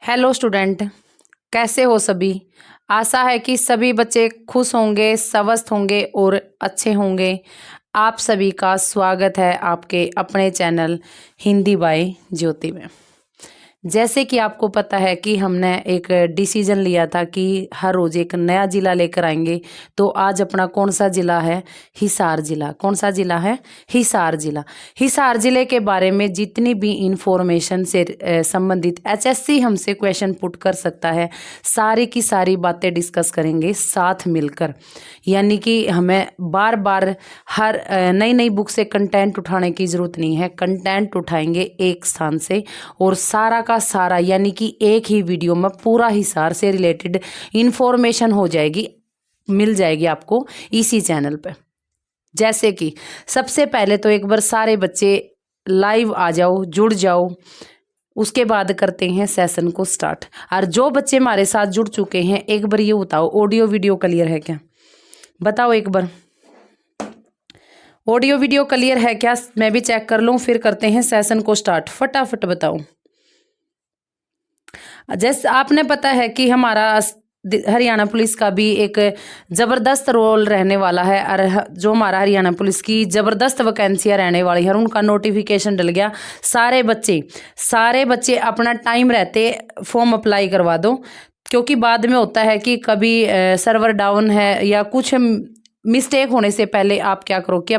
Hello student, कैसे हो सभी। आशा है कि सभी बच्चे खुश होंगे, स्वस्थ होंगे और अच्छे होंगे। आप सभी का स्वागत है आपके अपने चैनल हिंदी बाय ज्योति में। जैसे कि आपको पता है कि हमने एक डिसीजन लिया था कि हर रोज़ एक नया ज़िला लेकर आएंगे। तो आज अपना कौन सा ज़िला है? हिसार ज़िला। कौन सा ज़िला है? हिसार ज़िला। हिसार ज़िले के बारे में जितनी भी इंफॉर्मेशन से संबंधित एचएससी हमसे क्वेश्चन पुट कर सकता है, सारी की सारी बातें डिस्कस करेंगे साथ मिलकर। यानी कि हमें बार बार हर नई नई बुक से कंटेंट उठाने की ज़रूरत नहीं है। कंटेंट उठाएंगे एक स्थान से और सारा का सारा यानी कि एक ही वीडियो में पूरा हिसार से रिलेटेड इंफॉर्मेशन हो जाएगी, मिल जाएगी आपको इसी चैनल पे। जैसे कि सबसे पहले तो एक बार सारे बच्चे लाइव आ जाओ, जुड़ जाओ, उसके बाद करते हैं सेशन को स्टार्ट। और जो बच्चे हमारे साथ जुड़ चुके हैं एक बार ये बताओ, ऑडियो वीडियो क्लियर है क्या? बताओ एक बार, ऑडियो वीडियो क्लियर है क्या? मैं भी चेक कर लूँ, फिर करते हैं सेशन को स्टार्ट। फटाफट बताओ। जैसे आपने पता है कि हमारा हरियाणा पुलिस का भी एक ज़बरदस्त रोल रहने वाला है और जो हमारा हरियाणा पुलिस की ज़बरदस्त वैकेंसियाँ रहने वाली है, उनका नोटिफिकेशन डल गया। सारे बच्चे अपना टाइम रहते फॉर्म अप्लाई करवा दो, क्योंकि बाद में होता है कि कभी सर्वर डाउन है या कुछ मिस्टेक होने से पहले आप क्या करो कि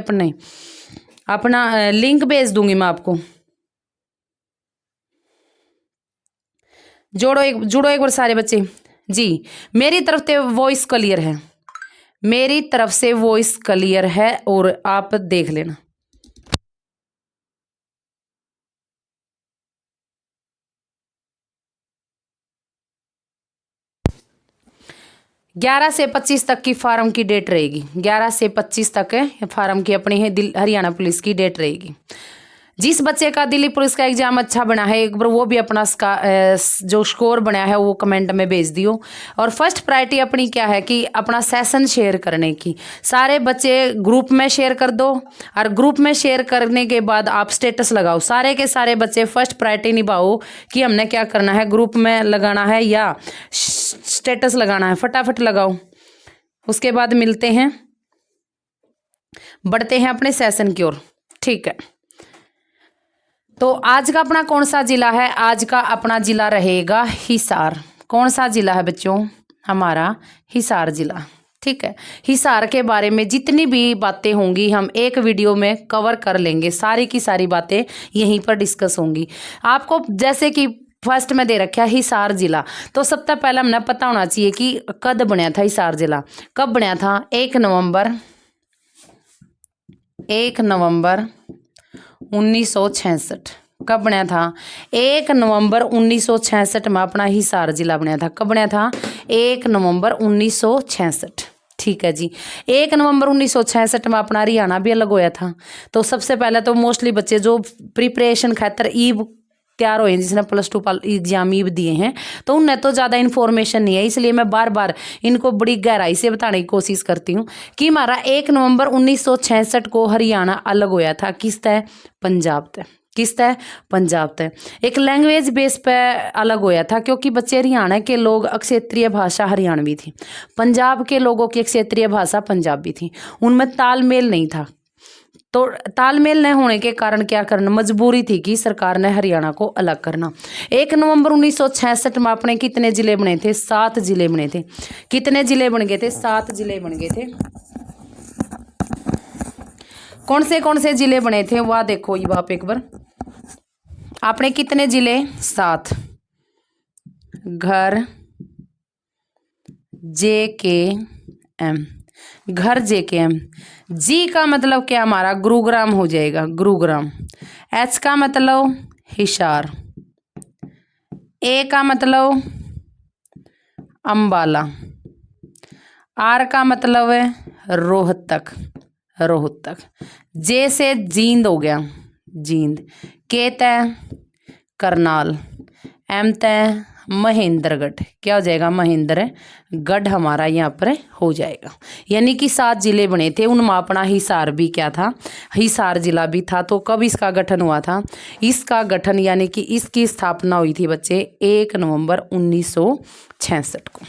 अपना लिंक भेज दूंगी मैं आपको। जुड़ो एक बार सारे बच्चे जी। मेरी तरफ से वॉइस क्लियर है, मेरी तरफ से वॉइस क्लियर है और आप देख लेना। 11 से 25 तक की फार्म की डेट रहेगी। 11 से 25 तक फार्म की अपनी है हरियाणा पुलिस की डेट रहेगी। जिस बच्चे का दिल्ली पुलिस का एग्जाम अच्छा बना है एक बार वो भी अपना जो स्कोर बनाया है वो कमेंट में भेज दियो। और फर्स्ट प्रायोरिटी अपनी क्या है कि अपना सेशन शेयर करने की। सारे बच्चे ग्रुप में शेयर कर दो और ग्रुप में शेयर करने के बाद आप स्टेटस लगाओ। सारे के सारे बच्चे फर्स्ट प्रायोरिटी निभाओ कि हमने क्या करना है, ग्रुप में लगाना है या स्टेटस लगाना है। फटाफट लगाओ, उसके बाद मिलते हैं, बढ़ते हैं अपने सेशन की ओर। ठीक है, तो आज का अपना कौन सा जिला है? आज का अपना जिला रहेगा हिसार। कौन सा जिला है बच्चों? हमारा हिसार जिला। ठीक है, हिसार के बारे में जितनी भी बातें होंगी हम एक वीडियो में कवर कर लेंगे। सारी की सारी बातें यहीं पर डिस्कस होंगी। आपको जैसे कि फर्स्ट में दे रखा है हिसार जिला, तो सबसे पहले हमने पता होना चाहिए कि कब बनया था हिसार जिला। कब बनया था? 1 नवंबर 1966। कब बनया था? 1 नवंबर 1966 में अपना हिसार जिला बनया था। कब बनया था? 1 नवंबर 1966। ठीक है जी, 1 नवंबर 1966 में अपना हरियाणा भी अलग होया था। तो सबसे पहले तो मोस्टली बच्चे जो प्रिपरेशन खातर ईब तैयार हुए, जिसने +2 एग्जाम ईब दिए हैं, तो उन्हें तो ज़्यादा इन्फॉर्मेशन नहीं है, इसलिए मैं बार बार इनको बड़ी गहराई से बताने की कोशिश करती हूँ कि हमारा 1 नवंबर 1966 को हरियाणा अलग होया था। किस तय? पंजाब तय। किस तय? पंजाब तय। एक लैंग्वेज बेस पे अलग होया था, क्योंकि बच्चे हरियाणा के लोग क्षेत्रीय भाषा हरियाणवी थी, पंजाब के लोगों की क्षेत्रीय भाषा पंजाबी थी। उनमें तालमेल नहीं था। तो तालमेल न होने के कारण क्या करना, मजबूरी थी कि सरकार ने हरियाणा को अलग करना। 1 नवंबर 1966 में अपने कितने जिले बने थे? 7 जिले बने थे। कितने जिले बन गए थे? 7 जिले बन गए थे। कौन से जिले बने थे वह देखो ये आप एक बार। आपने कितने जिले? 7। घर JKM, घर JKM। जी का मतलब क्या? हमारा गुरुग्राम हो जाएगा, गुरुग्राम। H का मतलब हिसार। A का मतलब अंबाला। R का मतलब है रोहतक, रोहतक। J से जींद हो गया, जींद। K तय करनाल। M तय महेंद्रगढ़। क्या हो जाएगा? महेंद्रगढ़ हमारा यहाँ पर हो जाएगा। यानी कि 7 जिले बने थे, उनमें अपना हिसार भी क्या था? हिसार जिला भी था। तो कब इसका गठन हुआ था? इसका गठन यानी कि इसकी स्थापना हुई थी बच्चे 1 नवंबर 1966 को।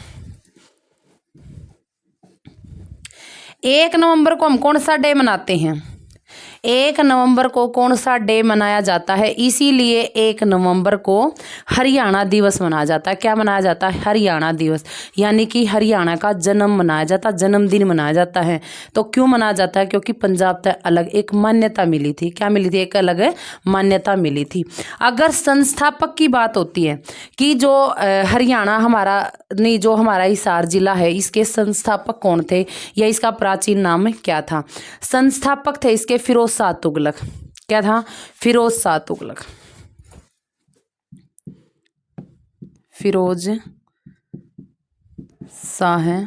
1 नवंबर को हम कौन सा डे मनाते हैं? 1 नवंबर को कौन सा डे मनाया जाता है? इसीलिए 1 नवंबर को हरियाणा दिवस मनाया जाता है। क्या मनाया जाता है? हरियाणा दिवस। यानी कि हरियाणा का जन्म मनाया जाता है, जन्मदिन मनाया जाता है। तो क्यों मनाया जाता है? क्योंकि पंजाब तक अलग एक मान्यता मिली थी। क्या मिली थी? एक अलग मान्यता मिली थी। अगर संस्थापक की बात होती है कि जो हरियाणा हमारा नहीं, जो हमारा हिसार जिला है, इसके संस्थापक कौन थे या इसका प्राचीन नाम क्या था? संस्थापक थे इसके फिरोज शाह तुगलक। क्या था? फिरोज शाह तुगलक। फिरोज शाह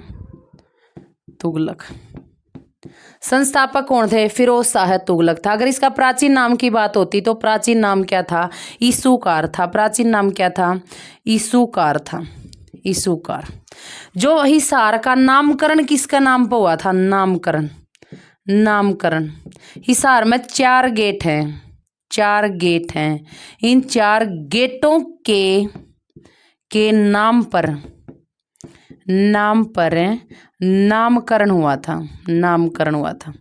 तुगलक संस्थापक कौन थे? फिरोज शाह तुगलक था। अगर इसका प्राचीन नाम की बात होती तो प्राचीन नाम क्या था? ईसूकार था। प्राचीन नाम क्या था? ईसूकार था। ईसूकार। जो हिसार का नामकरण किसका नाम पर हुआ था? नामकरण। नामकरण। हिसार में 4 गेट हैं। 4 गेट हैं। इन 4 गेटों के नाम पर नामकरण हुआ था। नामकरण हुआ था।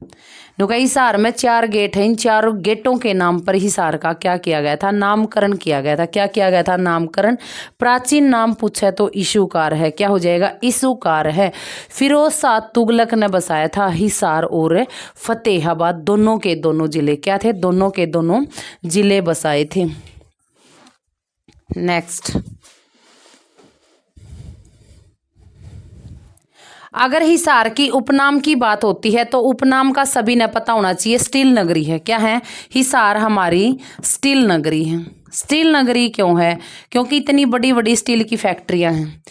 क्योंकि हिसार में 4 गेट हैं। इन 4 गेटों के नाम पर हिसार का क्या किया गया था? नामकरण किया गया था। क्या किया गया था? नामकरण। प्राचीन नाम पूछे तो ईशुकार है। क्या हो जाएगा? ईशुकार है। फिरोज शाह तुगलक ने बसाया था हिसार और फतेहाबाद, दोनों के दोनों जिले। क्या थे? दोनों के दोनों जिले बसाए थे। नेक्स्ट, अगर हिसार की उपनाम की बात होती है तो उपनाम का सभी ने पता होना चाहिए, स्टील नगरी है। क्या है? हिसार हमारी स्टील नगरी है। स्टील नगरी क्यों है? क्योंकि इतनी बड़ी बड़ी स्टील की फैक्ट्रियां हैं।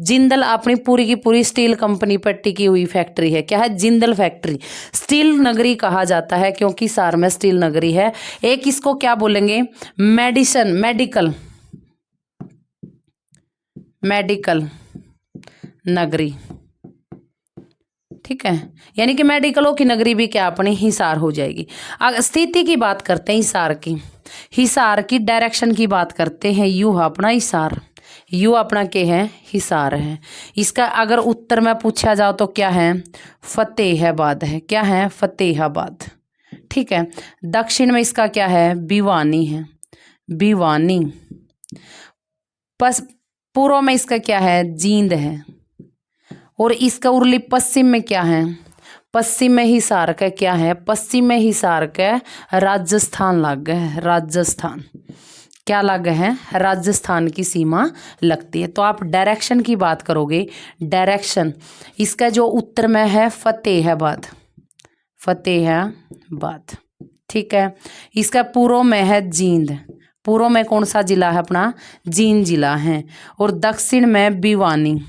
जिंदल अपनी पूरी की पूरी स्टील कंपनी पर टिकी हुई फैक्ट्री है। क्या है? जिंदल फैक्ट्री। स्टील नगरी कहा जाता है क्योंकि हिसार में स्टील नगरी है। एक इसको क्या बोलेंगे? मेडिकल नगरी। ठीक है, यानी कि मेडिकलों की नगरी भी क्या अपनी हिसार हो जाएगी। अगर स्थिति की बात करते हैं हिसार की डायरेक्शन की बात करते हैं, यू अपना हिसार, यू अपना क्या है? हिसार है। इसका अगर उत्तर में पूछा जाओ तो क्या है? फतेहाबाद है। क्या है? फतेहाबाद। ठीक है। दक्षिण में इसका क्या है? भिवानी है। भिवानी। पूर्व में इसका क्या है? जींद है। और इसका उर्ली पश्चिम में क्या है? पश्चिम में हिसार का क्या है? पश्चिम में हिसार का राजस्थान लग गया है। राजस्थान क्या लग है? राजस्थान की सीमा लगती है। तो आप डायरेक्शन की बात करोगे, डायरेक्शन इसका जो उत्तर में है फतेहाबाद। फतेहाबाद। ठीक है। इसका पूर्व में है जींद। पूर्व में कौन सा जिला है? अपना जींद जिला है। और दक्षिण में भिवानी।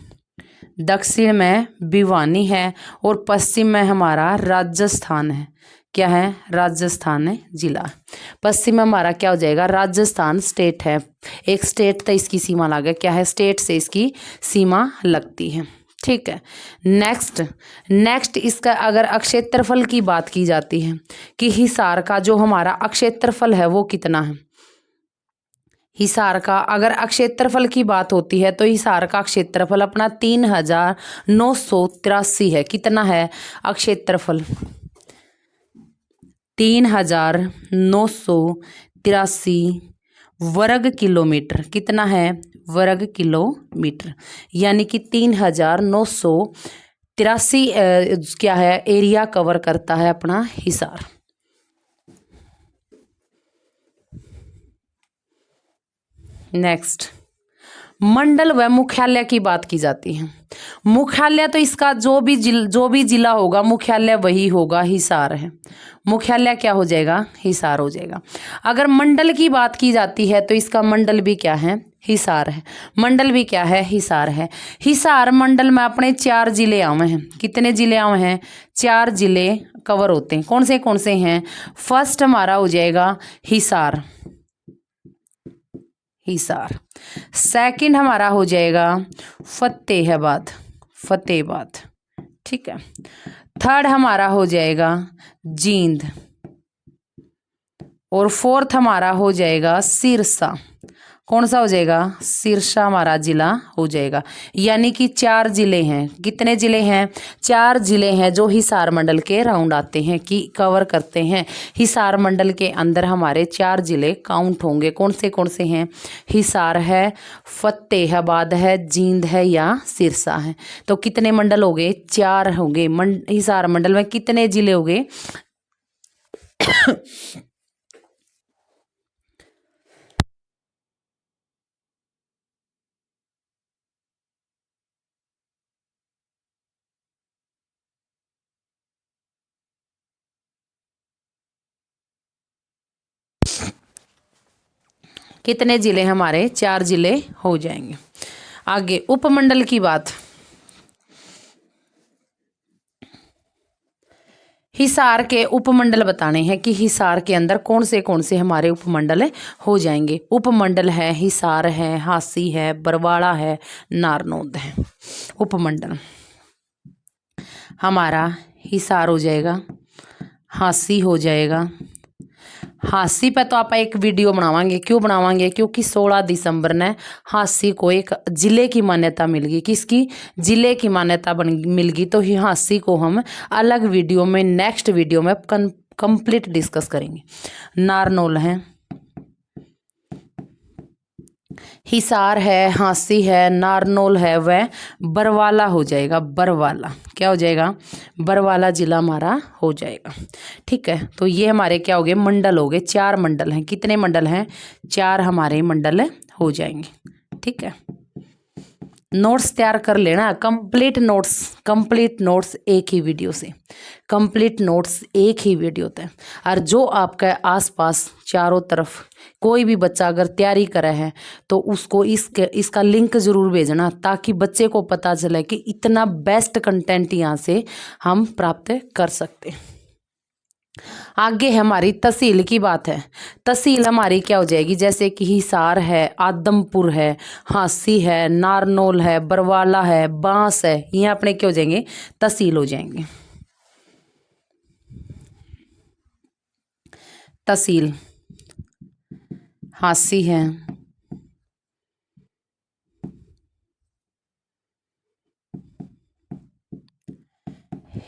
दक्षिण में भिवानी है। और पश्चिम में हमारा राजस्थान है। क्या है? राजस्थान जिला। पश्चिम में हमारा क्या हो जाएगा? राजस्थान स्टेट है। एक स्टेट तो इसकी सीमा लगे। क्या है? स्टेट से इसकी सीमा लगती है। ठीक है। नेक्स्ट इसका अगर अक्षेत्रफल की बात की जाती है कि हिसार का जो हमारा अक्षेत्रफल है वो कितना है? हिसार का अगर क्षेत्रफल की बात होती है तो हिसार का क्षेत्रफल अपना 3983 है। कितना है क्षेत्रफल? 3983 वर्ग किलोमीटर। कितना है? वर्ग किलोमीटर। यानी कि 3983 क्या है? एरिया कवर करता है अपना हिसार। नेक्स्ट, मंडल व मुख्यालय की बात की जाती है। मुख्यालय तो इसका जो भी जिला होगा मुख्यालय वही होगा, हिसार है। मुख्यालय क्या हो जाएगा? हिसार हो जाएगा। अगर मंडल की बात की जाती है तो इसका मंडल भी क्या है? हिसार है। मंडल भी क्या है? हिसार है। हिसार मंडल में अपने 4 जिले आए हैं। कितने जिले आए हैं? 4 जिले कवर होते हैं। कौन से हैं? फर्स्ट हमारा हो जाएगा हिसार। हिसार। सेकंड हमारा हो जाएगा फतेहाबाद, फतेहाबाद, ठीक है। थर्ड हमारा हो जाएगा जींद, और फोर्थ हमारा हो जाएगा सिरसा। कौन सा हो जाएगा? सिरसा हमारा जिला हो जाएगा। यानी कि 4 जिले हैं। कितने जिले हैं? 4 जिले हैं जो हिसार मंडल के राउंड आते हैं, कि कवर करते हैं। हिसार मंडल के अंदर हमारे 4 जिले काउंट होंगे। कौन से हैं? हिसार है, फतेहाबाद है, जींद है या सिरसा है। तो कितने मंडल हो गए? 4 हो गए। हिसार मंडल में कितने जिले हो गए? कितने जिले हमारे? 4 जिले हो जाएंगे। आगे उपमंडल की बात। हिसार के उपमंडल बताने हैं कि हिसार के अंदर कौन से हमारे उपमंडल हो जाएंगे। उपमंडल है हिसार है, हांसी है, बरवाड़ा है, नारनौंद है। उपमंडल हमारा हिसार हो जाएगा, हांसी हो जाएगा। हांसी पे तो आप एक वीडियो बनावांगे। क्यों बनावांगे? क्योंकि 16 दिसंबर ने हांसी को एक जिले की मान्यता मिल गई। किसकी? जिले की मान्यता मिल गई। तो हांसी को हम अलग वीडियो में, नेक्स्ट वीडियो में कंप्लीट डिस्कस करेंगे। नारनौल है, हिसार है, हांसी है, नारनौल है, वह बरवाला हो जाएगा। बरवाला क्या हो जाएगा? बरवाला जिला हमारा हो जाएगा। ठीक है, तो ये हमारे क्या हो गए? मंडल हो गए। 4 मंडल हैं। कितने मंडल हैं? 4 हमारे मंडल हो जाएंगे। ठीक है, नोट्स तैयार कर लेना। कंप्लीट नोट्स एक ही वीडियो से, कंप्लीट नोट्स एक ही वीडियो पे। और जो आपके आसपास चारों तरफ कोई भी बच्चा अगर तैयारी करे है तो उसको इसका लिंक ज़रूर भेजना, ताकि बच्चे को पता चले कि इतना बेस्ट कंटेंट यहाँ से हम प्राप्त कर सकते हैं। आगे हमारी तहसील की बात है। तहसील हमारी क्या हो जाएगी? जैसे कि हिसार है, आदमपुर है, हांसी है, नारनौल है, बरवाला है, बांस है, ये अपने क्या हो जाएंगे? तहसील हो जाएंगे। तहसील हांसी है,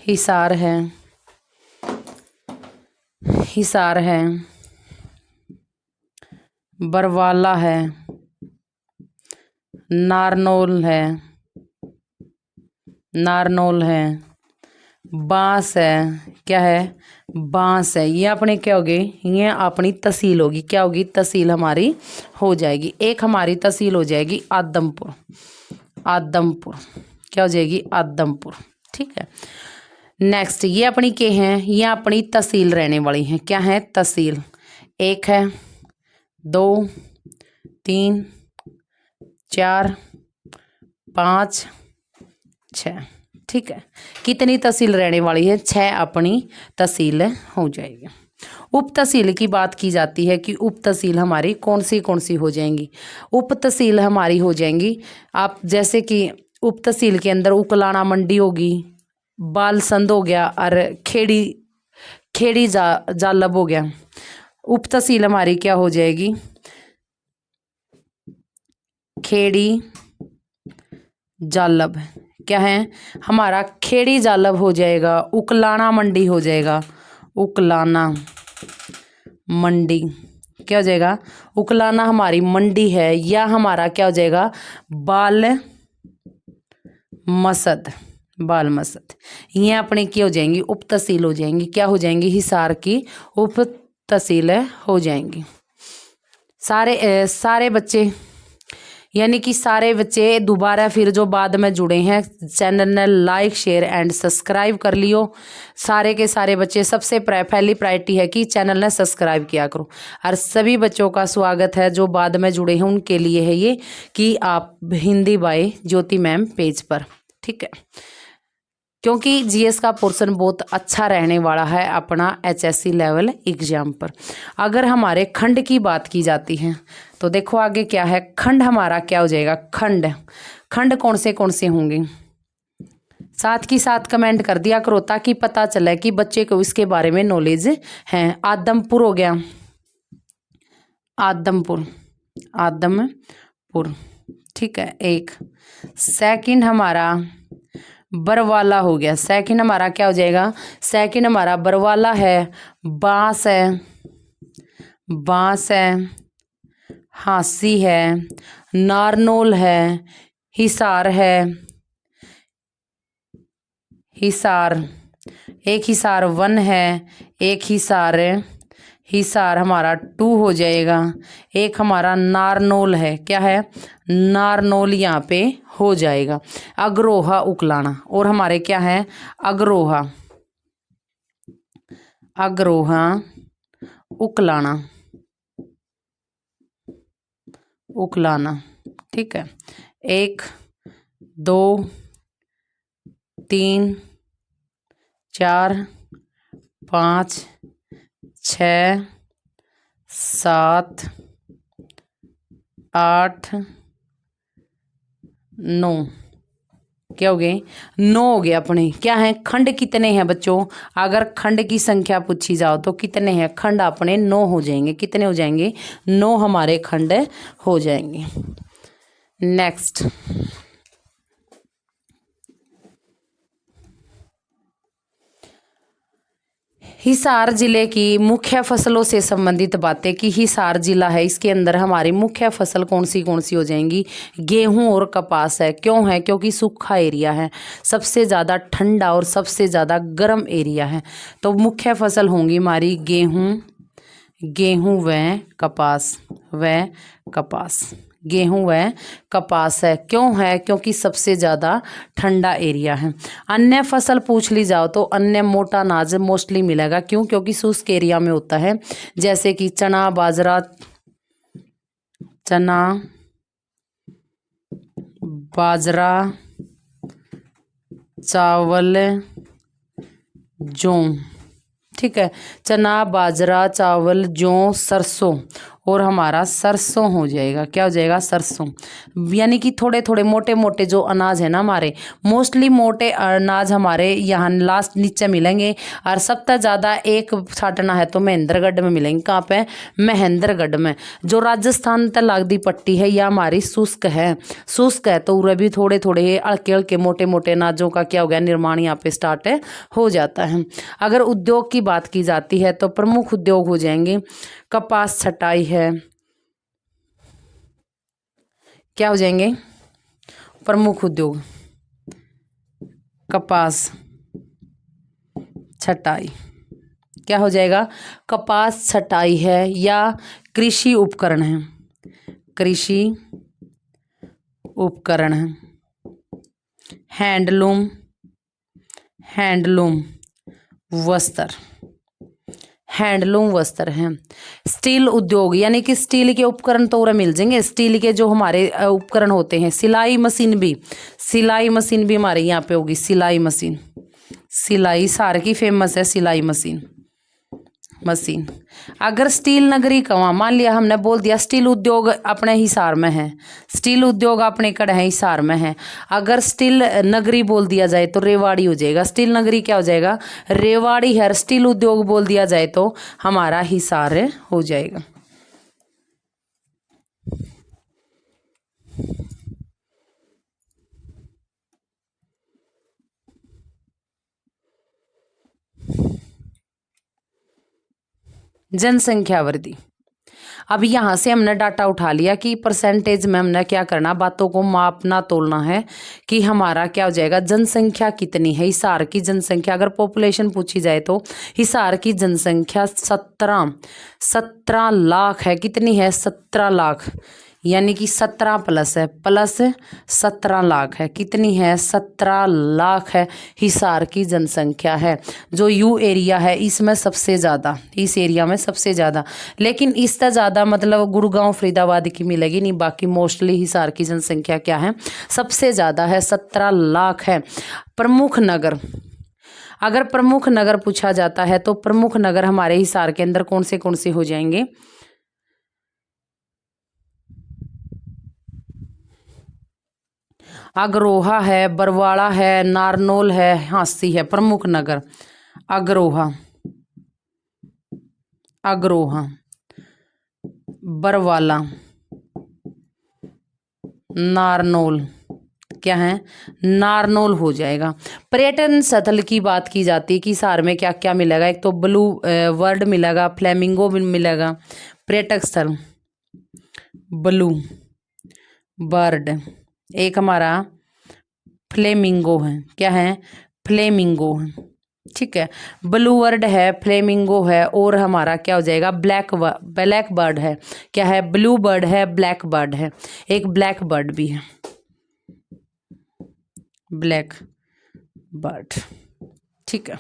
हिसार है, हिसार है, बरवाला है, नारनौल है, नारनौल है, बांस है। क्या है? बांस है। ये अपने क्या होगी? ये अपनी तहसील होगी। क्या होगी? तहसील हमारी हो जाएगी। एक हमारी तहसील हो जाएगी आदमपुर। आदमपुर क्या हो जाएगी? आदमपुर। ठीक है, नेक्स्ट ये अपनी क्या हैं? ये अपनी तहसील रहने वाली हैं। क्या है? तहसील। 1 है, 2, 3, 4, 5, 6। ठीक है, कितनी तहसील रहने वाली है? 6 अपनी तहसील हो जाएगी। उप तहसील की बात की जाती है कि उप तहसील हमारी कौन सी हो जाएंगी। उप तहसील हमारी हो जाएंगी, आप जैसे कि उप तहसील के अंदर उकलाना मंडी होगी, बालसंद हो गया, और खेड़ी जालब हो गया। उप तहसील हमारी क्या हो जाएगी? खेड़ी जालब। क्या है हमारा? खेड़ी जालब हो जाएगा। उकलाना मंडी हो जाएगा। उकलाना मंडी क्या हो जाएगा? उकलाना हमारी मंडी है। या हमारा क्या हो जाएगा? बाल मसद। बाल मसद ये अपने क्या हो जाएंगी? उप तहसील हो जाएंगी। क्या हो जाएंगी? हिसार की उप तहसील हो जाएंगी। सारे बच्चे, यानी कि सारे बच्चे दोबारा फिर जो बाद में जुड़े हैं, चैनल ने लाइक शेयर एंड सब्सक्राइब कर लियो। सारे के सारे बच्चे, सबसे पहली प्रायोरिटी है कि चैनल ने सब्सक्राइब किया करो। और सभी बच्चों का स्वागत है जो बाद में जुड़े हैं, उनके लिए है ये कि आप हिंदी बाय ज्योति मैम पेज पर। ठीक है, क्योंकि जीएस का पोर्शन बहुत अच्छा रहने वाला है अपना एचएससी लेवल एग्जाम पर। अगर हमारे खंड की बात की जाती है तो देखो आगे क्या है, खंड हमारा क्या हो जाएगा, खंड। खंड कौन से होंगे, साथ ही साथ कमेंट कर दिया करो ताकि पता चले कि बच्चे को इसके बारे में नॉलेज है। आदमपुर हो गया, आदमपुर, आदमपुर, ठीक है एक। सेकंड हमारा बरवाला हो गया, सेकंड हमारा क्या हो जाएगा, सेकंड हमारा बरवाला है, बांस है, बांस है, हांसी है, नारनौल है, हिसार है, हिसार, एक हिसार 1 है, एक हिसार हमारा 2 हो जाएगा। एक हमारा नारनौल है, क्या है, नारनौल यहाँ पे हो जाएगा। अग्रोहा उकलाना, और हमारे क्या है, अग्रोहा, अग्रोहा उकलाना, उकलाना, ठीक है। 1 2 3 4 5 6 7 8 9, क्या हो गए, 9 हो गए अपने। क्या है, खंड कितने हैं बच्चों, अगर खंड की संख्या पूछी जाओ तो कितने हैं, खंड अपने 9 हो जाएंगे। कितने हो जाएंगे, 9 हमारे खंड हो जाएंगे। नेक्स्ट, हिसार जिले की मुख्य फसलों से संबंधित बातें कि हिसार जिला है, इसके अंदर हमारी मुख्य फसल कौन सी हो जाएंगी, गेहूं और कपास है। क्यों है, क्योंकि सूखा एरिया है, सबसे ज़्यादा ठंडा और सबसे ज़्यादा गर्म एरिया है। तो मुख्य फसल होंगी हमारी गेहूं, गेहूं व कपास, व कपास, गेहूं व कपास है। क्यों है, क्योंकि सबसे ज़्यादा ठंडा एरिया है। अन्य फसल पूछ ली जाओ तो अन्य मोटा अनाज मोस्टली मिलेगा, क्यों, क्योंकि शुष्क एरिया में होता है, जैसे कि चना, बाजरा, चना, बाजरा, चावल, जौ, ठीक है, चना, बाजरा, चावल, जौ, सरसों, और हमारा सरसों हो जाएगा। क्या हो जाएगा, सरसों। यानी कि थोड़े थोड़े मोटे मोटे जो अनाज है ना हमारे, मोस्टली मोटे अनाज हमारे यहाँ लास्ट नीचे मिलेंगे। और सबसे ज़्यादा एक छाटना है तो महेंद्रगढ़ में मिलेंगे। कहाँ पे, महेंद्रगढ़ में। जो राजस्थान तक लगती पट्टी है यह हमारी शुष्क है, शुष्क है, तो उरे भी थोड़े थोड़े हल्के हल्के मोटे मोटे अनाजों का क्या हो गया, निर्माण यहाँ पे स्टार्ट हो जाता है। अगर उद्योग की बात की जाती है तो प्रमुख उद्योग हो जाएंगे, कपास छटाई है, क्या हो जाएंगे, प्रमुख उद्योग, कपास छटाई, क्या हो जाएगा, कपास छटाई है, या कृषि उपकरण है, कृषि उपकरण है, हैंडलूम, हैंडलूम वस्त्र, हैंडलूम वस्त्र हैं। स्टील उद्योग, यानी कि स्टील के उपकरण तो और मिल जाएंगे। स्टील के जो हमारे उपकरण होते हैं, सिलाई मशीन भी, सिलाई मशीन भी हमारे यहाँ पे होगी, सिलाई मशीन, सिलाई सार की फेमस है सिलाई मशीन, मशीन। अगर स्टील नगरी कहाँ, मान लिया हमने बोल दिया स्टील उद्योग अपने हिसार में है, स्टील उद्योग अपने कड़ है हिसार में है। अगर स्टील नगरी बोल दिया जाए तो रेवाड़ी हो जाएगा। स्टील नगरी क्या हो जाएगा, रेवाड़ी है। स्टील उद्योग बोल दिया जाए तो हमारा हिसार हो जाएगा। जनसंख्या वृद्धि, अब यहाँ से हमने डाटा उठा लिया कि परसेंटेज में हमने क्या करना, बातों को मापना तोलना है कि हमारा क्या हो जाएगा, जनसंख्या कितनी है। हिसार की जनसंख्या अगर पॉपुलेशन पूछी जाए तो हिसार की जनसंख्या 17 लाख है। कितनी है, 17 लाख। यानी कि 17 प्लस है, प्लस 17 लाख है। कितनी है? 17 लाख है हिसार की जनसंख्या है। जो यू एरिया है इसमें सबसे ज़्यादा, इस एरिया में सबसे ज़्यादा, लेकिन इससे ज़्यादा मतलब गुड़गांव फरीदाबाद की मिलेगी नहीं। बाकी मोस्टली हिसार की जनसंख्या क्या है? सबसे ज़्यादा है, 17 लाख है। प्रमुख नगर, अगर प्रमुख नगर पूछा जाता है तो प्रमुख नगर हमारे हिसार के अंदर कौन से हो जाएंगे? अग्रोहा है, बरवाड़ा है, नारनौल है, हांसी है। प्रमुख नगर अग्रोहा, अग्रोहा, बरवाला, नारनौल, क्या है? नारनौल हो जाएगा। पर्यटन स्थल की बात की जाती है कि हिसार में क्या क्या मिलेगा? एक तो ब्लू वर्ड मिलेगा, फ्लेमिंगो भी मिलेगा। पर्यटक स्थल ब्लू बर्ड, एक हमारा फ्लेमिंगो है। क्या है? फ्लेमिंगो है, ठीक है। ब्लू वर्ड है, फ्लेमिंगो है, और हमारा क्या हो जाएगा? ब्लैक बर्ड है। क्या है? ब्लू बर्ड है, ब्लैक बर्ड है, एक ब्लैक बर्ड भी है, ब्लैक बर्ड, ठीक है।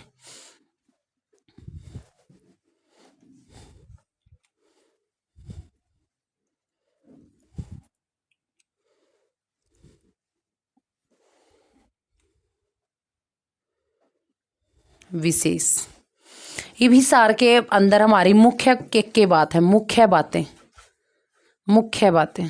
विशेष, ये भी हिसार के अंदर हमारी मुख्य के बात है, मुख्य बातें, मुख्य बातें।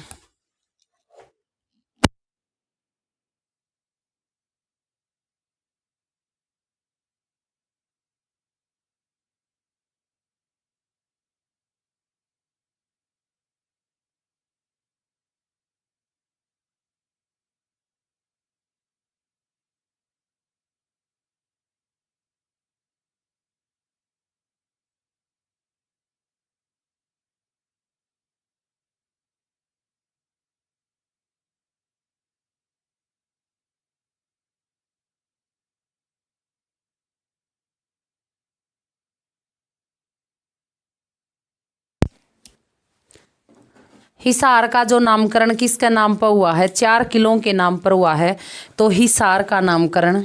हिसार का जो नामकरण किसके नाम पर हुआ है? 4 किलों के नाम पर हुआ है। तो हिसार का नामकरण,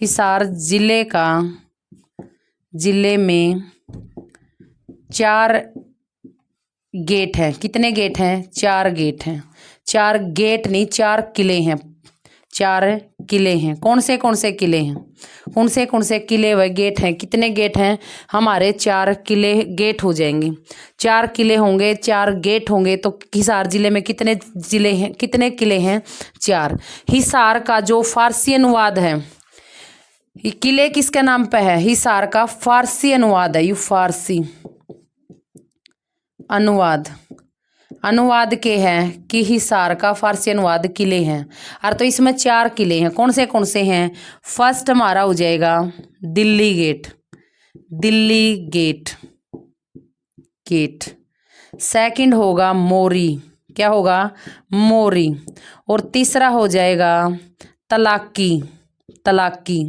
हिसार जिले में 4 गेट हैं। कितने गेट हैं? 4 गेट हैं। 4 गेट नहीं, 4 किले हैं, 4 किले हैं। कौन से किले हैं? कौन से किले व गेट हैं? कितने गेट हैं? हमारे 4 किले गेट हो जाएंगे। 4 किले होंगे, 4 गेट होंगे, तो हिसार जिले में कितने जिले हैं, कितने किले हैं? 4। हिसार का जो फारसी अनुवाद है, ये किले किसके नाम पे है? हिसार का फारसी अनुवाद है, ये फारसी अनुवाद, अनुवाद के हैं कि हिसार का फारसी अनुवाद किले हैं। और तो इसमें 4 किले हैं। कौन से हैं? फर्स्ट हमारा हो जाएगा Delhi Gate, Delhi Gate, Gate. Second होगा मोरी, क्या होगा? मोरी। और तीसरा हो जाएगा तलाकी, तलाकी।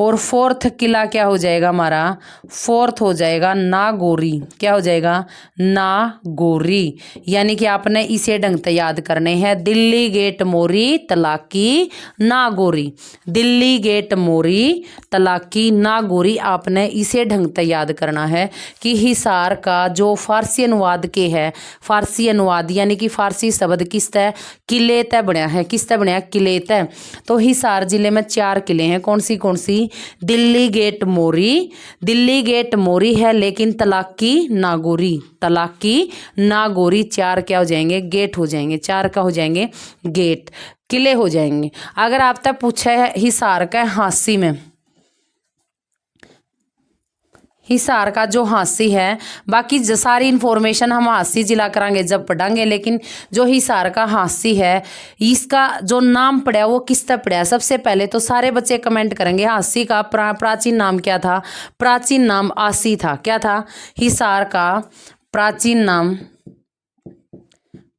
और फोर्थ किला क्या हो जाएगा हमारा? फोर्थ हो जाएगा नागौरी। क्या हो जाएगा? नागौरी। यानी कि आपने इसे ढंग से याद करने हैं, दिल्ली गेट, मोरी, तलाकी, नागौरी। दिल्ली गेट, मोरी, तलाकी, नागौरी, आपने इसे ढंग से याद करना है कि हिसार का जो फारसी अनुवाद के है, फारसी अनुवाद यानी कि फारसी शब्द किस तय? किले तय बनया है। किस तय बनया? किले तय। तो हिसार जिले में 4 किले हैं। कौन सी? दिल्ली गेट, मोरी, दिल्ली गेट मोरी है, लेकिन तलाकी नागौरी, तलाकी नागौरी, 4 क्या हो जाएंगे? गेट हो जाएंगे। 4 का हो जाएंगे गेट, किले हो जाएंगे। अगर आप तक पूछा है हिसार का हांसी में, हिसार का जो हांसी है, बाकी जो सारी इन्फॉर्मेशन हम हांसी जिला करांगे जब पढ़ांगे, लेकिन जो हिसार का हांसी है, इसका जो नाम पड़ा वो किस तरह पड़ा? सबसे पहले तो सारे बच्चे कमेंट करेंगे हांसी का प्राचीन नाम क्या था? प्राचीन नाम आसी था। क्या था? हिसार का प्राचीन नाम,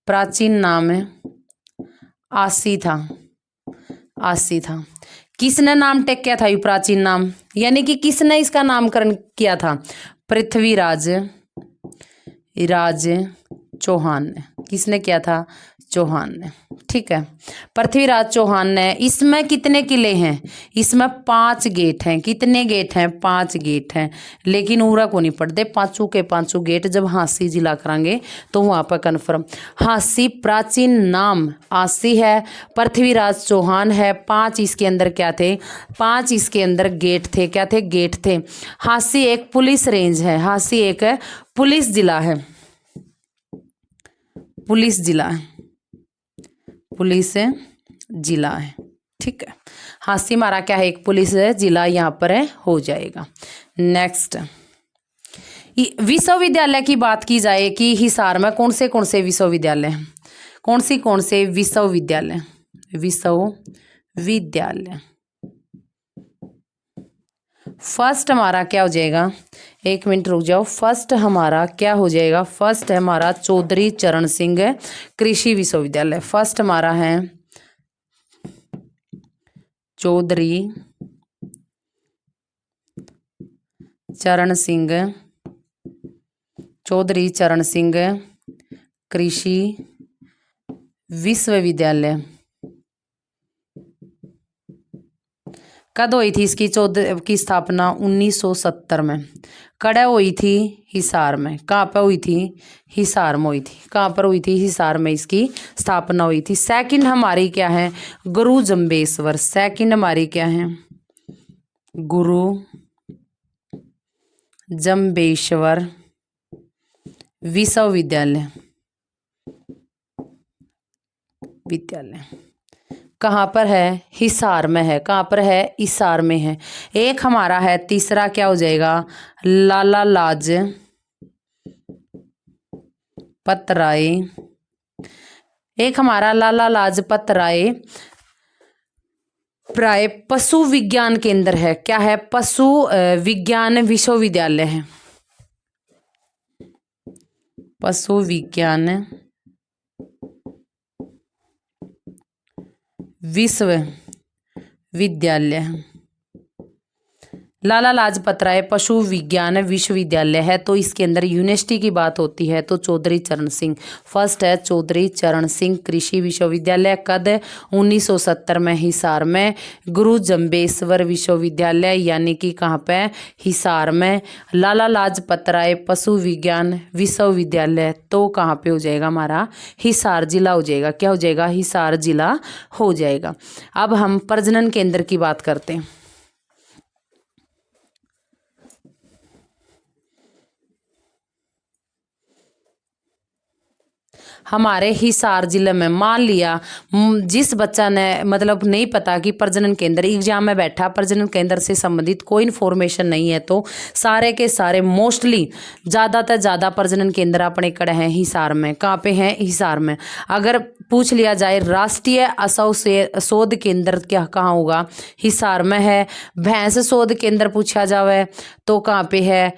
प्राचीन नाम आसी था, आसी था। किसने नाम टेक किया था ये प्राचीन नाम? यानी कि किसने इसका नामकरण किया था? पृथ्वीराज राज चौहान ने। किसने किया था? चौहान ने। ठीक है, पृथ्वीराज चौहान ने। इसमें कितने किले हैं? इसमें 5 गेट हैं। कितने गेट हैं? 5 गेट हैं। लेकिन उरा को नहीं पढ़ते, पांचों के पांचों गेट जब हांसी जिला करांगे तो वहां पर कन्फर्म। हांसी प्राचीन नाम आसी है, पृथ्वीराज चौहान है। 5 इसके अंदर क्या थे? 5 इसके अंदर गेट थे। क्या थे? गेट थे। हांसी एक पुलिस रेंज है। हांसी एक पुलिस जिला है। पुलिस जिला है। पुलिस जिला है। ठीक है, हांसी हमारा क्या है? एक पुलिस जिला यहाँ पर है, हो जाएगा। नेक्स्ट, विश्वविद्यालय की बात की जाए कि हिसार में कौन से विश्वविद्यालय हैं? कौन से विश्वविद्यालय? विश्वविद्यालय फर्स्ट हमारा क्या हो जाएगा? 1 मिनट रुक जाओ। फर्स्ट हमारा क्या हो जाएगा? फर्स्ट है हमारा चौधरी चरण सिंह कृषि विश्वविद्यालय। फर्स्ट हमारा है चौधरी चरण सिंह कृषि विश्वविद्यालय। कद हुई थी इसकी की स्थापना? 1970 में। कड़ हुई थी? हिसार में। कहाँ पर हुई थी? हिसार में हुई थी। कहाँ पर हुई थी? हिसार में इसकी स्थापना हुई थी। सेकंड हमारी क्या है? गुरु जम्बेश्वर। सेकंड हमारी क्या है? गुरु जम्बेश्वर विश्वविद्यालय। कहाँ पर है? हिसार में है। कहाँ पर है? हिसार में है। एक हमारा है तीसरा, क्या हो जाएगा? लाला लाजपत राय। एक हमारा लाला लाजपत राय प्राय पशु विज्ञान केंद्र है। क्या है? पशु विज्ञान विश्वविद्यालय है। पशु विज्ञान विश्वविद्यालय। लाला लाजपत राय पशु विज्ञान विश्वविद्यालय है, तो इसके अंदर यूनिवर्सिटी की बात होती है तो चौधरी चरण सिंह। फर्स्ट है चौधरी चरण सिंह कृषि विश्वविद्यालय। कद 1970 में हिसार में। गुरु जम्बेश्वर विश्वविद्यालय यानी कि कहाँ पे? हिसार में। लाला लाजपत राय पशु विज्ञान विश्वविद्यालय तो कहाँ पे हो जाएगा हमारा? हिसार जिला हो जाएगा। क्या हो जाएगा? हिसार जिला हो जाएगा। अब हम प्रजनन केंद्र की बात करते हैं। हमारे हिसार जिले में मान लिया जिस बच्चा ने मतलब नहीं पता कि प्रजनन केंद्र, एग्जाम में बैठा प्रजनन केंद्र से संबंधित कोई इन्फॉर्मेशन नहीं है, तो सारे के सारे मोस्टली ज़्यादातर ज़्यादा प्रजनन केंद्र अपने कड़े हैं हिसार में। कहाँ पे हैं? हिसार में। अगर पूछ लिया जाए राष्ट्रीय असौ शोध केंद्र क्या कहाँ होगा? हिसार में है। भैंस शोध केंद्र पूछा जावे तो कहाँ पे है?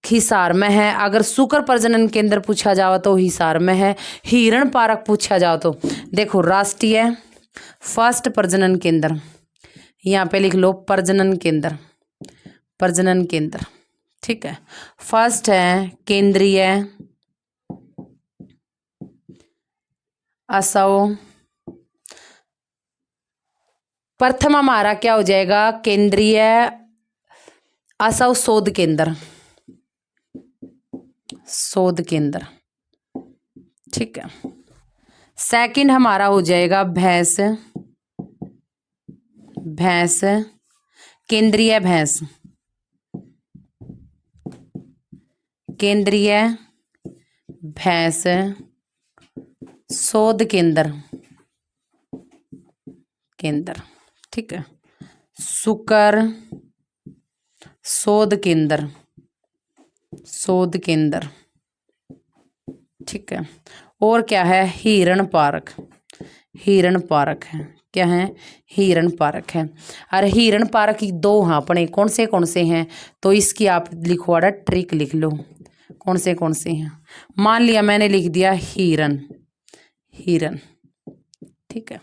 हिसार में है। अगर शुक्र प्रजनन केंद्र पूछा जाओ तो हिसार में है। हिरण पार्क पूछा जाओ तो देखो राष्ट्रीय फर्स्ट प्रजनन केंद्र, यहाँ पे लिख लो प्रजनन केंद्र। ठीक है, फर्स्ट है केंद्रीय असौ। प्रथम हमारा क्या हो जाएगा? केंद्रीय असौ शोध केंद्र। ठीक है, सेकंड हमारा हो जाएगा भैंस केंद्रीय भैंस शोध केंद्र। ठीक है, शुक्र शोध केंद्र। ठीक है, और क्या है? हिरण पार्क है। क्या है? हिरण पार्क है। अरे हिरण पार्क की 2 हाँ अपने कौन से हैं? तो इसकी आप लिखवाड़ा ट्रिक लिख लो कौन से हैं। मान लिया मैंने लिख दिया हिरण। ठीक है,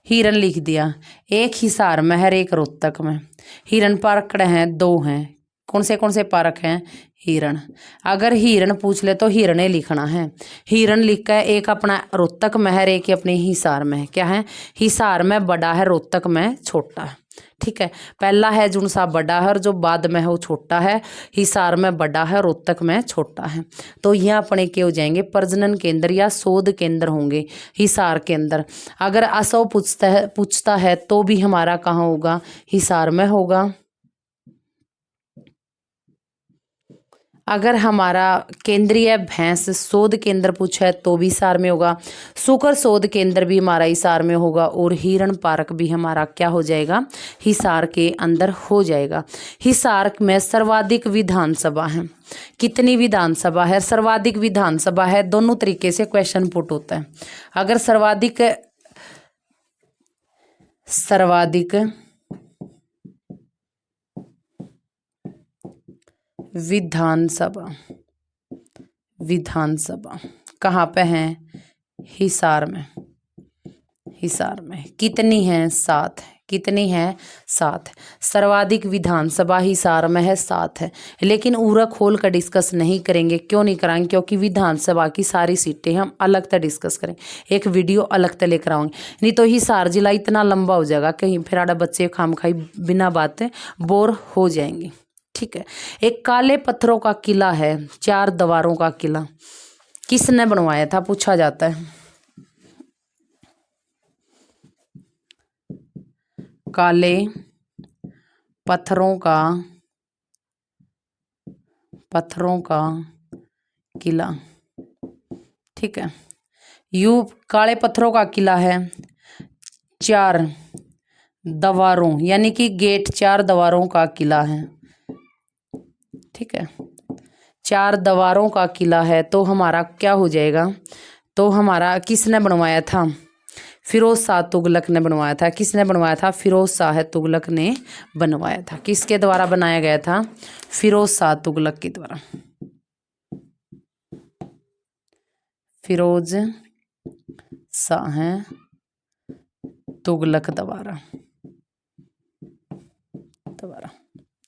हिरण लिख दिया। एक हिसार में है, एक रोहतक में। हिरण पार्क हैं 2 हैं। कौन से पारक हैं? हिरण। अगर हिरण पूछ ले तो हिरणे लिखना है। हिरण लिख कर एक अपना रोहतक में है, एक अपने हिसार में है। क्या है? हिसार में बड़ा है, रोहतक में छोटा है। ठीक है, पहला है जो सा बड़ा है और जो बाद में है वो छोटा है। हिसार में बड़ा है, रोहतक में छोटा है। तो यह अपने के हो जाएंगे प्रजनन केंद्र या शोध केंद्र होंगे हिसार के अंदर। अगर असो पूछता है तो भी हमारा कहाँ होगा? हिसार में होगा। अगर हमारा केंद्रीय भैंस शोध केंद्र पूछा है तो भी हिसार में होगा। शुकर शोध केंद्र भी हमारा हिसार में होगा और हिरण पार्क भी हमारा क्या हो जाएगा? हिसार के अंदर हो जाएगा। हिसार में सर्वाधिक विधानसभा है। कितनी विधानसभा है? सर्वाधिक विधानसभा है। दोनों तरीके से क्वेश्चन पुट होता है। अगर सर्वाधिक विधानसभा कहाँ पे है? हिसार में। कितनी है? 7। कितनी है? 7। सर्वाधिक विधानसभा हिसार में है, 7 है। लेकिन पूरा खोल कर डिस्कस नहीं करेंगे। क्यों नहीं कराएंगे? क्योंकि विधानसभा की सारी सीटें हम अलग तक डिस्कस करेंगे, एक वीडियो अलग तक लेकर आऊंगे। नहीं तो हिसार जिला इतना लंबा हो जाएगा कहीं फिर आड़ा बच्चे खामखाई बिना बातें बोर हो जाएंगे। ठीक है, एक काले पत्थरों का किला है, 4 दीवारों का किला, किसने बनवाया था? पूछा जाता है। काले पत्थरों का किला। ठीक है, यू काले पत्थरों का किला है, 4 दीवारों यानी कि गेट 4 दीवारों का किला है। ठीक है, 4 दीवारों का किला है तो हमारा क्या हो जाएगा? तो हमारा किसने बनवाया था? फिरोज शाह तुगलक ने बनवाया था। किसने बनवाया था? फिरोज शाह तुगलक ने बनवाया था। किसके द्वारा बनाया गया था? फिरोज शाह तुगलक के द्वारा। फिरोज शाह तुगलक द्वारा।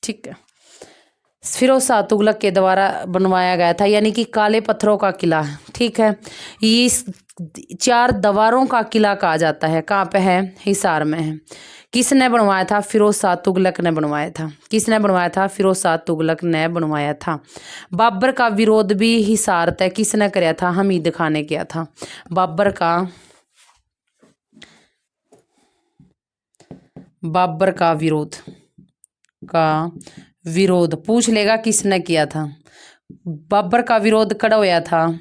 ठीक है, फिरोज शाह तुगलक के द्वारा बनवाया गया था, यानी कि काले पत्थरों का किला। ठीक है, ये 4 दीवारों का किला कहा जाता है। कहाँ पे है? हिसार में है। किसने बनवाया था? फिरोज शाह तुगलक ने बनवाया था। किसने बनवाया था? फिरोज शाह तुगलक ने बनवाया था। बाबर का विरोध भी हिसार तय किसने कराया था? हमीद खां ने किया था। बाबर का विरोध पूछ लेगा किसने किया था? बाबर का विरोध कड़ा होया था?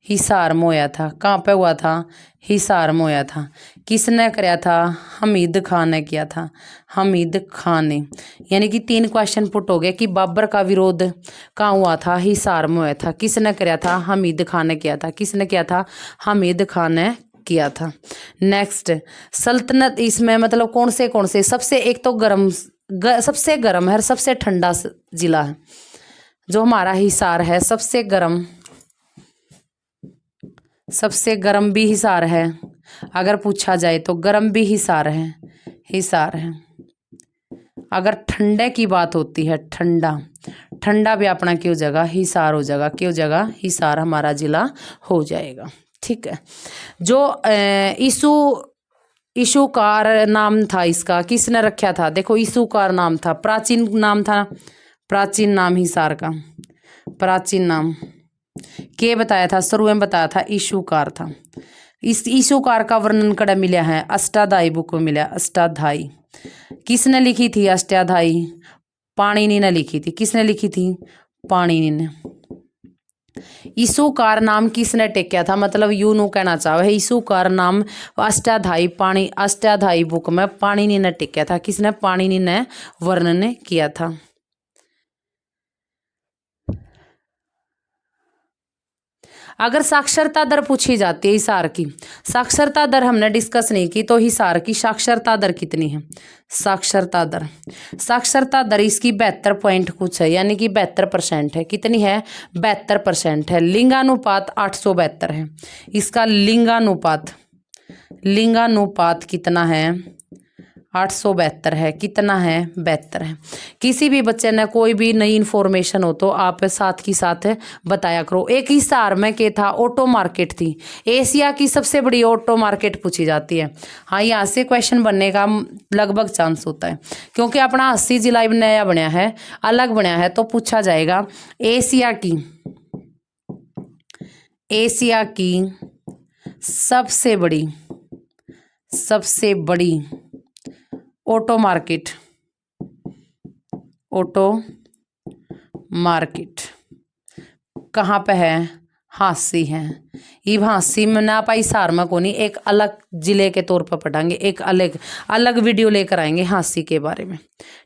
हिसार में होया था। कहाँ पे हुआ था? हिसार में होया था। किसने कराया था? हमीद खां ने किया था। हमीद खां ने। यानी कि 3 क्वेश्चन पुट हो गए कि बाबर का विरोध कहाँ हुआ था? हिसार में हुआ था। किसने कराया था? हमीद खां ने किया था। किसने किया था? हमीद खां ने किया था। नेक्स्ट, सल्तनत इसमें मतलब कौन से सबसे, एक तो सबसे गर्म है, सबसे ठंडा जिला है जो हमारा हिसार है। सबसे गर्म भी हिसार है। अगर पूछा जाए तो गर्म भी हिसार है। अगर ठंडे की बात होती है, ठंडा भी अपना क्यों जगह? हिसार हो जाएगा। क्यों जगह? हिसार हमारा जिला हो जाएगा। ठीक है, जो ईशुकार नाम था इसका, किसने रखा था? देखो, ईशुकार नाम था, प्राचीन नाम हिसार का। प्राचीन नाम के बताया था? शुरू में बताया था ईशुकार था। इस ईशुकार का वर्णन कड़ा मिला है? अष्टाध्यायी बुक में मिला। अष्टाध्यायी किसने लिखी थी? अष्टाध्यायी पाणिनि ने लिखी थी। किसने लिखी थी? पाणिनि ने। ईशुकार नाम किसने टेकिया था? मतलब यूं कहना चाहे ईशुकार नाम अष्टाध्यायी बुक में पाणिनि ने टेकिया था। किसने? पाणिनि ने वर्णन किया था। अगर साक्षरता दर पूछी जाती है हिसार की, साक्षरता दर हमने डिस्कस नहीं की, तो हिसार की साक्षरता दर कितनी है? साक्षरता दर इसकी 72 पॉइंट कुछ है, यानी कि 72% है। कितनी है? 72% है। लिंगानुपात 872 है। इसका लिंगानुपात कितना है? 872 है। कितना है? 72 है। किसी भी बच्चे ने कोई भी नई इन्फॉर्मेशन हो तो आप साथ की साथ बताया करो। एक हिसार में क्या था? ऑटो मार्केट थी। एशिया की सबसे बड़ी ऑटो मार्केट पूछी जाती है। हाँ, यहाँ से क्वेश्चन बनने का लगभग चांस होता है, क्योंकि अपना 80 जिला नया बनया है, अलग बनया है, तो पूछा जाएगा एशिया की सबसे बड़ी ऑटो मार्केट कहाँ पे है? हांसी है। ये हांसी में ना पाई सार में को नहीं, एक अलग जिले के तौर पर पढ़ाएंगे, एक अलग वीडियो लेकर आएंगे हांसी के बारे में।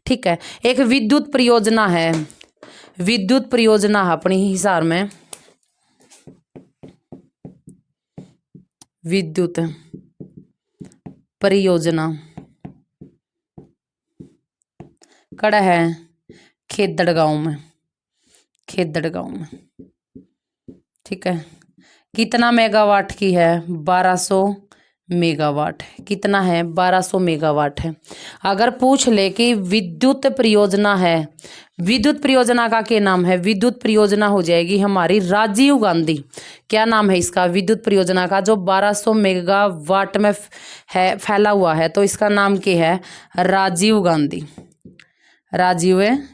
ठीक है। एक विद्युत परियोजना है, अपनी हिसार में विद्युत परियोजना कड़ा है खेदड़ गांव में। ठीक है। कितना मेगावाट की है? 1200 मेगावाट। कितना है? 1200 मेगावाट है। अगर पूछ ले कि विद्युत परियोजना है, विद्युत परियोजना का क्या नाम है? विद्युत परियोजना हो जाएगी हमारी राजीव गांधी। क्या नाम है इसका? विद्युत परियोजना का, जो 1200 मेगावाट में है, फैला हुआ है, तो इसका नाम क्या है? राजीव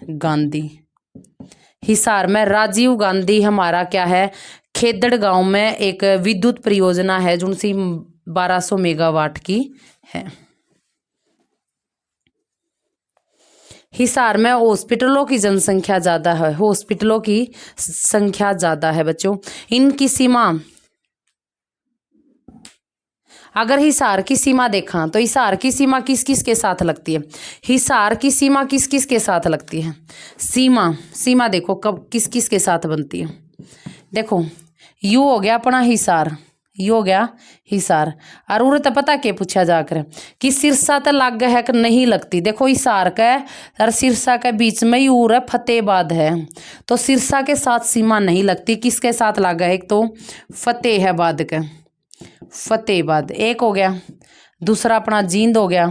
गांधी। हिसार में राजीव गांधी हमारा क्या है? खेदड़ गांव में एक विद्युत परियोजना है जो 1200 मेगावाट की है। हिसार में हॉस्पिटलों की जनसंख्या ज्यादा है, बच्चों। इनकी सीमा, अगर हिसार की सीमा देखा तो हिसार की सीमा किस किस के साथ लगती है? हिसार की सीमा किस किस के साथ लगती है? सीमा देखो कब किस किस के साथ बनती है। देखो, यू हो गया अपना हिसार, और उन्हें तो पता क्या पूछा जाकर कि सिरसा तो लाग है कि नहीं लगती। देखो, हिसार का और सिरसा के बीच में ही उर फतेहाबाद है, तो सिरसा के साथ सीमा नहीं लगती। किसके साथ लागा है? एक तो फतेहाबाद एक हो गया, दूसरा अपना जींद हो गया,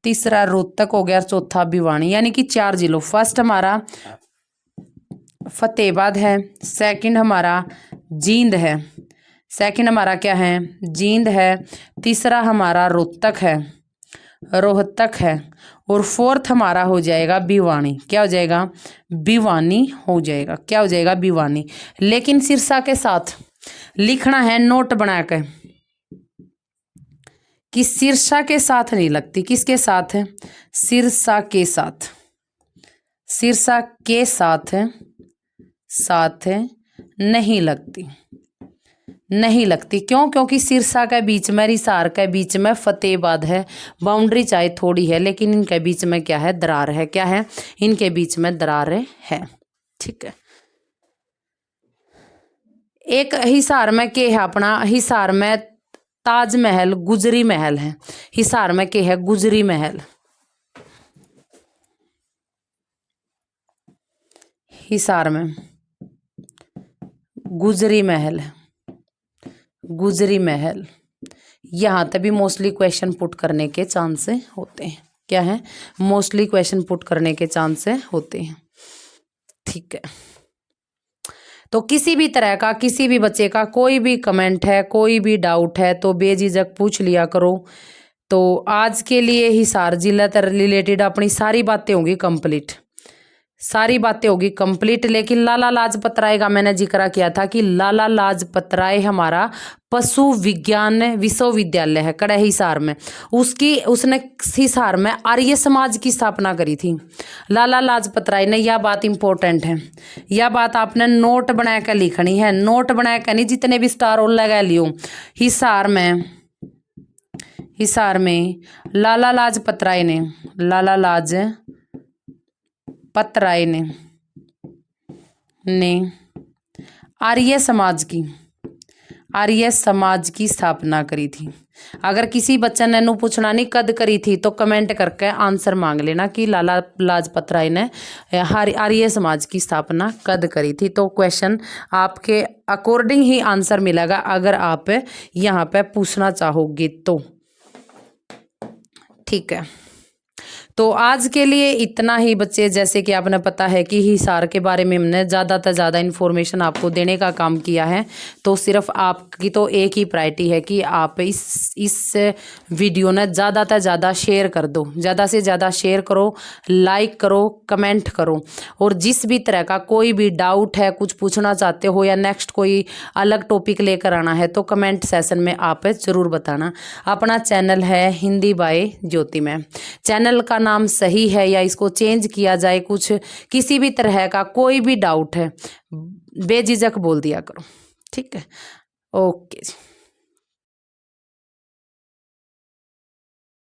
तीसरा रोहतक हो गया, चौथा भिवानी। यानी कि 4 जिलों। फर्स्ट हमारा फतेहाबाद है, सेकंड हमारा जींद है, जींद है, तीसरा हमारा रोहतक है, और फोर्थ हमारा हो जाएगा भिवानी। क्या हो जाएगा? भिवानी हो जाएगा। क्या हो जाएगा? भिवानी। लेकिन सिरसा के साथ लिखना है नोट बना के कि सिरसा के साथ नहीं लगती। किसके साथ है? सिरसा के साथ नहीं लगती। क्यों? क्योंकि सिरसा के बीच में, हिसार के बीच में फतेहाबाद है। बाउंड्री चाहे थोड़ी है, लेकिन इनके बीच में क्या है? दरार है। क्या है? इनके बीच में दरार है। ठीक है। एक हिसार में क्या है? अपना हिसार में ताजमहल, गुजरी महल है। हिसार में क्या है? गुजरी महल। हिसार में गुजरी महल। यहाँ तक भी मोस्टली क्वेश्चन पुट करने के चांस होते हैं। क्या है? मोस्टली क्वेश्चन पुट करने के चांस होते हैं। ठीक है। तो किसी भी तरह का, किसी भी बच्चे का कोई भी कमेंट है, कोई भी डाउट है, तो बेझिझक पूछ लिया करो। तो आज के लिए हिसार जिला से रिलेटेड अपनी सारी बातें होंगी कंप्लीट। लेकिन लाला लाजपत राय का मैंने जिक्र किया था कि लाला लाजपत राय हमारा पशु विज्ञान विश्वविद्यालय है कड़ा हिसार में। उसने हिसार में आर्य समाज की स्थापना करी थी लाला लाजपत राय ने। यह बात इंपॉर्टेंट है, यह बात आपने नोट बना कर लिखनी है। नोट बना कर नहीं, जितने भी स्टार और लगा लियो। हिसार में लाला लाजपत राय ने आर्य समाज की स्थापना करी थी। अगर किसी बच्चे ने नु पूछना नहीं कद करी थी, तो कमेंट करके आंसर मांग लेना कि लाला लाजपत राय ने आर्य समाज की स्थापना कद करी थी। तो क्वेश्चन आपके अकॉर्डिंग ही आंसर मिलेगा, अगर आप यहाँ पे पूछना चाहोगे तो। ठीक है। तो आज के लिए इतना ही बच्चे। जैसे कि आपने पता है कि हिसार के बारे में हमने ज़्यादा से ज़्यादा इन्फॉर्मेशन आपको देने का काम किया है। तो सिर्फ आपकी तो एक ही प्रायोरिटी है कि आप इस वीडियो ने ज़्यादा से ज़्यादा शेयर कर दो, ज़्यादा से ज़्यादा शेयर करो, लाइक करो, कमेंट करो। और जिस भी तरह का कोई भी डाउट है, कुछ पूछना चाहते हो या नेक्स्ट कोई अलग टॉपिक लेकर आना है तो कमेंट सेशन में आप ज़रूर बताना। अपना चैनल है हिंदी बाय ज्योति मैम। चैनल का नाम सही है या इसको चेंज किया जाए, कुछ किसी भी तरह का कोई भी डाउट है बेझिझक बोल दिया करो। ठीक है, ओके जी।